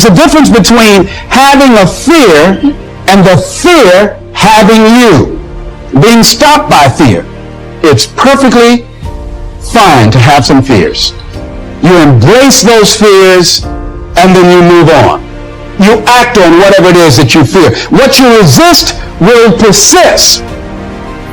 the difference between having a fear and the fear having you. Being stopped by fear. It's perfectly fine to have some fears. You embrace those fears and then you move on. You act on whatever it is that you fear. What you resist will persist.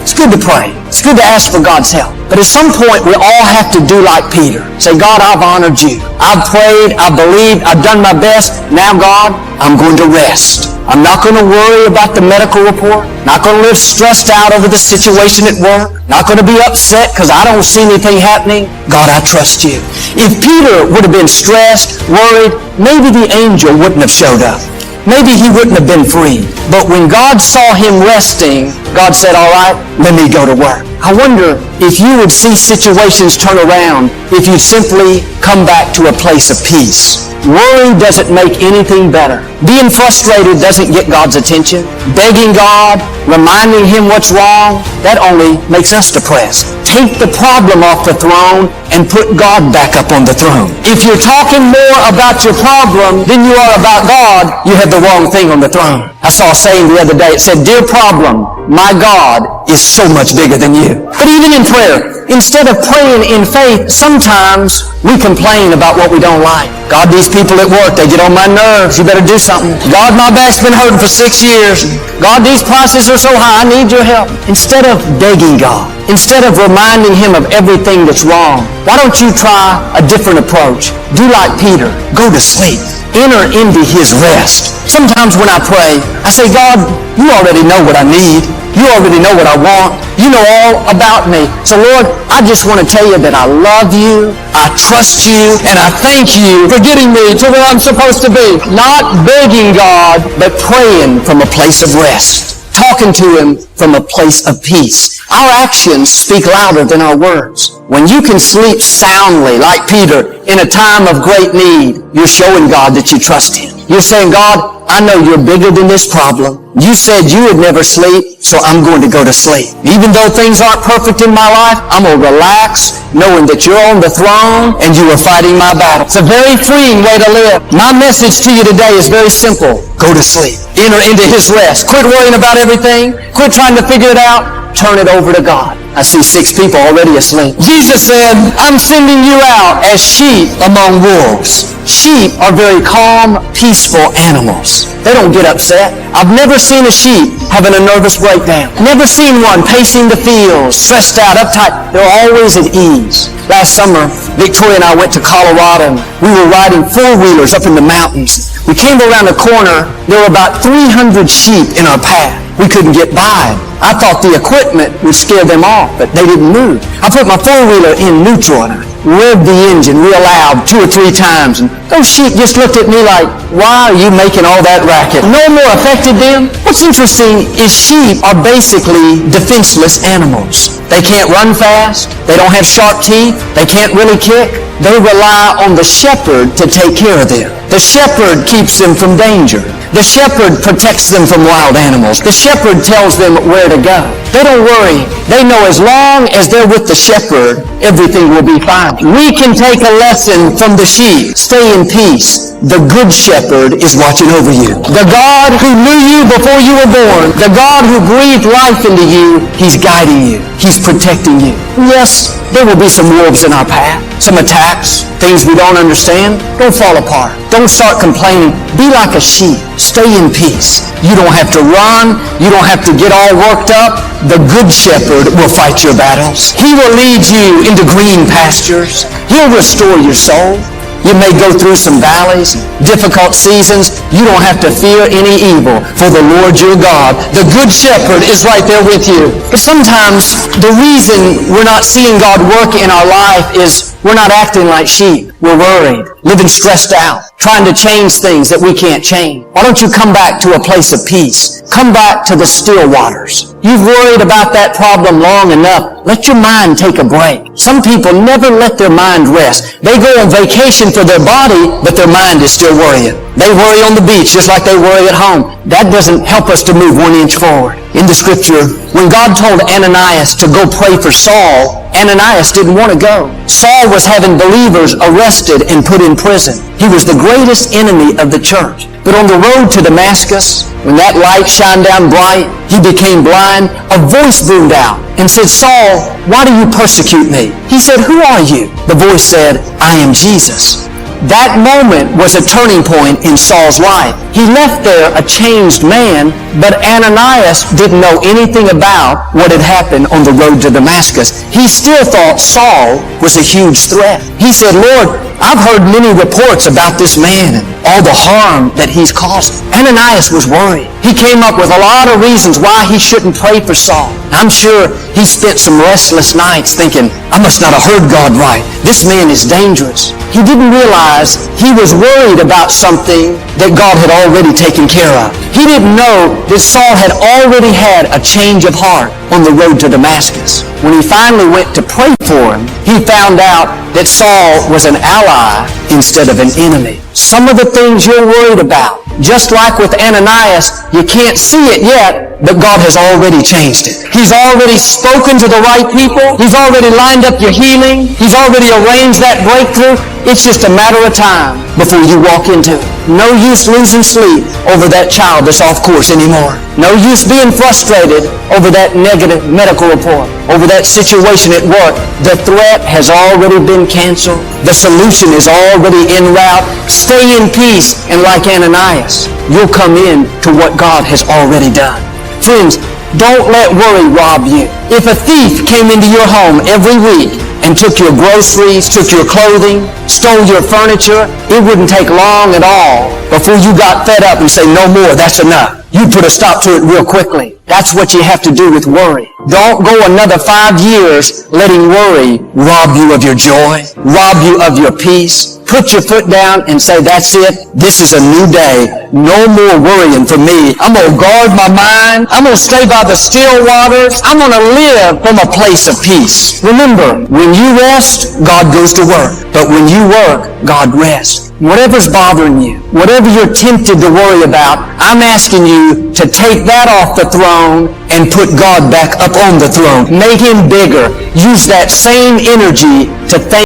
It's good to pray. It's good to ask for God's help. But at some point, we all have to do like Peter. Say, God, I've honored you. I've prayed. I've believed. I've done my best. Now, God, I'm going to rest. I'm not going to worry about the medical report. Not going to live stressed out over the situation at work. Not going to be upset because I don't see anything happening. God, I trust you. If Peter would have been stressed, worried, maybe the angel wouldn't have showed up. Maybe he wouldn't have been free. But when God saw him resting, God said, all right, let me go to work. I wonder if you would see situations turn around if you simply come back to a place of peace. Worry doesn't make anything better. Being frustrated doesn't get God's attention. Begging God, reminding Him what's wrong, that only makes us depressed. Take the problem off the throne and put God back up on the throne. If you're talking more about your problem than you are about God, you have the wrong thing on the throne. I saw a saying the other day. It said, dear problem, my God is so much bigger than you. But even in prayer, instead of praying in faith, sometimes we complain about what we don't like. God, these people at work, they get on my nerves. You better do something. God, my back's been hurting for 6 years. God, these prices are so high. I need your help. Instead of begging God, instead of reminding Him of everything that's wrong, why don't you try a different approach? Do like Peter. Go to sleep. Enter into His rest. Sometimes when I pray, I say, God, you already know what I need. You already know what I want. You know all about me. So Lord, I just want to tell you that I love you, I trust you, and I thank you for getting me to where I'm supposed to be. Not begging God, but praying from a place of rest. Talking to Him from a place of peace. Our actions speak louder than our words. When you can sleep soundly, like Peter, in a time of great need, you're showing God that you trust Him. You're saying, God, I know you're bigger than this problem. You said you would never sleep, so I'm going to go to sleep. Even though things aren't perfect in my life, I'm going to relax, knowing that you're on the throne and you are fighting my battle. It's a very freeing way to live. My message to you today is very simple. Go to sleep. Enter into His rest. Quit worrying about everything. Quit trying to figure it out. Turn it over to God. I see 6 people already asleep. Jesus said, I'm sending you out as sheep among wolves. Sheep are very calm, peaceful animals. They don't get upset. I've never seen a sheep having a nervous breakdown. Never seen one pacing the fields, stressed out, uptight. They're always at ease. Last summer, Victoria and I went to Colorado. We were riding 4-wheelers up in the mountains. We came around a corner. There were about 300 sheep in our path. We couldn't get by. I thought the equipment would scare them off, but they didn't move. I put my 4-wheeler in neutral and I revved the engine real loud 2 or 3 times, and those sheep just looked at me like, why are you making all that racket? No more affected them. What's interesting is sheep are basically defenseless animals. They can't run fast. They don't have sharp teeth. They can't really kick. They rely on the shepherd to take care of them. The shepherd keeps them from danger. The shepherd protects them from wild animals. The shepherd tells them where to go. They don't worry. They know as long as they're with the shepherd, everything will be fine. We can take a lesson from the sheep. Stay in peace. The good shepherd is watching over you. The God who knew you before you were born, the God who breathed life into you, He's guiding you. He's protecting you. Yes, there will be some wolves in our path, some attacks, things we don't understand. Don't fall apart. Don't start complaining. Be like a sheep. Stay in peace. You don't have to run. You don't have to get all worked up. The good shepherd will fight your battles. He will lead you into green pastures. He'll restore your soul. You may go through some valleys, difficult seasons. You don't have to fear any evil, for the Lord your God, the good shepherd, is right there with you. But sometimes the reason we're not seeing God work in our life is we're not acting like sheep. We're worried, living stressed out, trying to change things that we can't change. Why don't you come back to a place of peace? Come back to the still waters. You've worried about that problem long enough. Let your mind take a break. Some people never let their mind rest. They go on vacation for their body, but their mind is still worrying. They worry on the beach just like they worry at home. That doesn't help us to move 1 inch forward. In the scripture, when God told Ananias to go pray for Saul, Ananias didn't want to go. Saul was having believers arrested and put in prison. He was the greatest enemy of the church. But on the road to Damascus, when that light shined down bright, he became blind. A voice boomed out and said, "Saul, why do you persecute me?" He said, "Who are you?" The voice said, "I am Jesus." That moment was a turning point in Saul's life. He left there a changed man, but Ananias didn't know anything about what had happened on the road to Damascus. He still thought Saul was a huge threat. He said, "Lord, I've heard many reports about this man and all the harm that he's causing." Ananias was worried. He came up with a lot of reasons why he shouldn't pray for Saul. I'm sure he spent some restless nights thinking, "I must not have heard God right. This man is dangerous." He didn't realize he was worried about something that God had already taken care of. He didn't know that Saul had already had a change of heart on the road to Damascus. When he finally went to pray for him, he found out that Saul was an ally instead of an enemy. Some of the things you're worried about, just like with Ananias, you can't see it yet, but God has already changed it. He's already spoken to the right people. He's already lined up your healing. He's already arranged that breakthrough. It's just a matter of time before you walk into it. No use losing sleep over that child that's off course anymore. No use being frustrated over that negative medical report, over that situation at work. The threat has already been canceled. The solution is already en route. Stay in peace, and like Ananias, you'll come in to what God has already done. Friends, don't let worry rob you. If a thief came into your home every week and took your groceries, took your clothing, stole your furniture, it wouldn't take long at all before you got fed up and say, "No more, that's enough." You put a stop to it real quickly. That's what you have to do with worry. Don't go another 5 years letting worry rob you of your joy, rob you of your peace. Put your foot down and say, "That's it. This is a new day. No more worrying for me. I'm going to guard my mind. I'm going to stay by the still waters. I'm going to live from a place of peace." Remember, when you rest, God goes to work. But when you work, God rests. Whatever's bothering you, whatever you're tempted to worry about, I'm asking you to take that off the throne and put God back up on the throne. Make Him bigger. Use that same energy to thank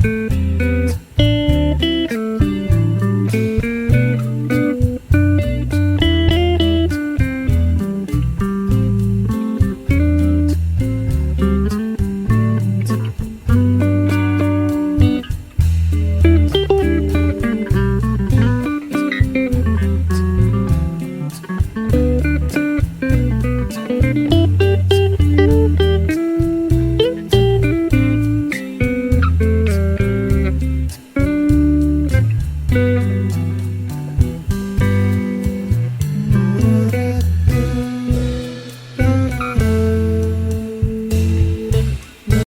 Thank you.